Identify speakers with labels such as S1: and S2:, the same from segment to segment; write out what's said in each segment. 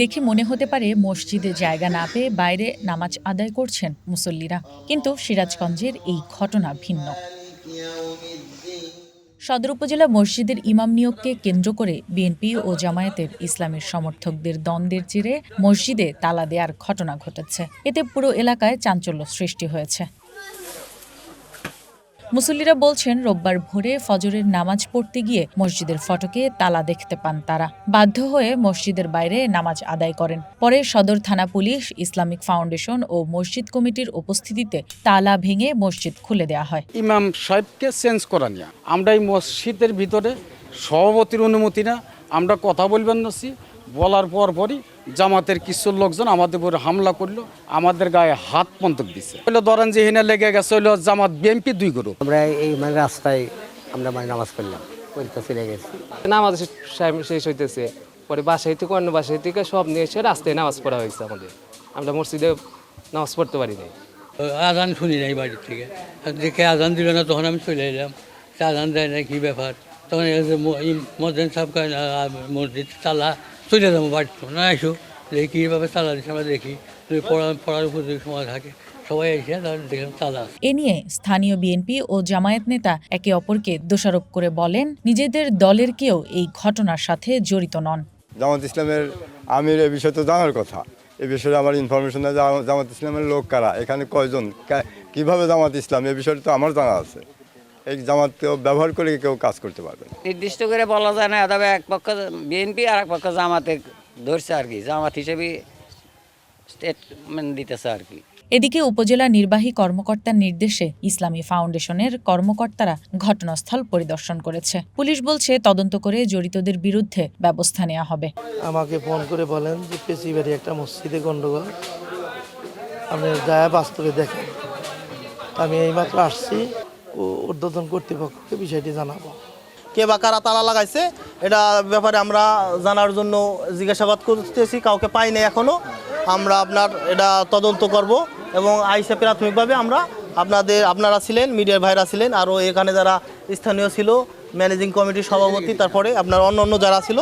S1: দেখে মনে হতে পারে মসজিদে জায়গা না পেয়ে বাইরে নামাজ আদায় করছেন মুসল্লিরা, কিন্তু সিরাজগঞ্জের এই ঘটনা ভিন্ন। সদর উপজেলা মসজিদের ইমাম নিয়োগকে কেন্দ্র করে বিএনপি ও জামায়াতের ইসলামের সমর্থকদের দ্বন্দ্বের জেরে মসজিদে তালা দেওয়ার ঘটনা ঘটেছে। এতে পুরো এলাকায় চাঞ্চল্য সৃষ্টি হয়েছে। মুসল্লিরা বলছেন, রোববার ভোরে ফজরের নামাজ পড়তে গিয়ে মসজিদের ফটকে তালা দেখতে পান তারা। বাধ্য হয়ে মসজিদের বাইরে নামাজ আদায় করেন। পরে সদর থানা পুলিশ, ইসলামিক ফাউন্ডেশন ও মসজিদ কমিটির উপস্থিতিতে তালা ভেঙে মসজিদ খুলে দেওয়া হয়।
S2: ইমাম সাহেবকে চেঞ্জ করা নিয়ে আমরা এই মসজিদের ভিতরে সভাপতির অনুমতি না আমরা কথা বলবেন নাছি, বলার পরই জামাতের কিছু লোকজন আমাদের উপরে হামলা করলো, আমাদের গায়ে হাত পন্তক দিচ্ছে। ধরেন যে হিনে লেগে গেছে হলো জামাত বিএনপি 2 গ্রুপ।
S3: আমরা এই রাস্তায় আমরা নামাজ পড়লাম, পরীক্ষা চলে গেছি,
S4: নামাজ শেষ হইতেছে, পরে বাসায় থেকে অন্য বাসায় থেকে সব নিয়ে এসে রাস্তায় নামাজ পড়া হয়েছে। আমরা মসজিদে নামাজ পড়তে পারি নাই।
S5: আজান শুনি নাই বাড়ির থেকে, দেখে আজান দিল না, তখন আমি চলে এলাম। আজান দেয় না, কি ব্যাপার? তখন মসজিদ সাহেব মসজিদ তালা, চলে যাবো বাড়ি না এসো, দেখি কীভাবে তালা দিচ্ছে। আমরা দেখি পড়ার উপর সময় থাকে, সবাই এসে দেখলাম তালা।
S1: এ নিয়ে স্থানীয় বিএনপি ও জামায়াত নেতা একে অপরকে দোষারোপ করে বলেন, নিজেদের দলের কেউ এই ঘটনার সাথে জড়িত নন।
S6: জামাত ইসলামের আমির এ বিষয়ে তো জানার কথা, এ বিষয়ে আমার ইনফরমেশন আছে। জামাত ইসলামের লোক কারা, এখানে কয়জন, কিভাবে জামাত ইসলাম, এ বিষয়টা তো আমার জানা আছে। এই জামাতকেও ব্যবহার করে কেউ কাজ করতে পারবে।
S3: নির্দিষ্ট করে বলা যায় না, তবে এক পক্ষ বিএনপি আর এক পক্ষ জামাতে ধরছে আর কি, জামাত হিসেবে স্টেটমেন্ট দিতেছে আর কি।
S1: এদিকে উপজেলা নির্বাহী কর্মকর্তার নির্দেশে ইসলামী ফাউন্ডেশনের কর্মকর্তারা ঘটনাস্থল পরিদর্শন করেছে। পুলিশ বলছে, তদন্ত করে জড়িতদের বিরুদ্ধে ব্যবস্থা নেওয়া হবে।
S7: আমাকে ফোন করে বলেন যে পেশিবাড়ি একটা মসজিদে গন্ডগোল, আপনি যায় বাস্তবে দেখেন। আমি এইমাত্র আসছি, ঊর্ধ্বতন কর্তৃপক্ষকে বিষয়টি জানাবো।
S8: কে বা কারা তালা লাগাইছে এটা ব্যাপারে আমরা জানার জন্য জিজ্ঞাসাবাদ করতেছি, কাউকে পাই নাই এখনো। আমরা এটা তদন্ত করব এবং আইসে প্রাথমিকভাবে আমরা আপনারা ছিলেন, মিডিয়ার ভাইরা ছিলেন, আরও এখানে যারা স্থানীয় ছিল, ম্যানেজিং কমিটির সভাপতি, তারপরে আপনার অন্য যারা ছিল,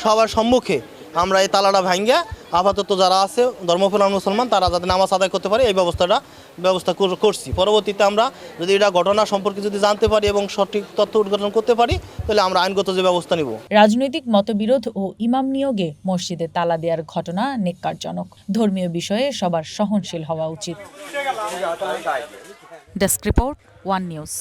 S8: সবার সম্মুখে আমরা এই তালাটা ভাঙ্গা আপাতত যারা আছে ধর্মপ্রাণ মুসলমান তারা যাতে নামাজ আদায় করতে পারে এই ব্যবস্থা করছি। পরবর্তীতে আমরা যদি এটা ঘটনা সম্পর্কে যদি জানতে পারি এবং সঠিক তথ্য উদ্ঘাটন করতে পারি, তাহলে আমরা আইনগত যে ব্যবস্থা নিব।
S1: রাজনৈতিক মতবিরোধ ও ইমাম নিয়োগে মসজিদে তালা দেওয়ার ঘটনা নেক্কারজনক। ধর্মীয় বিষয়ে সবার সহনশীল হওয়া উচিত। Desk report, one news.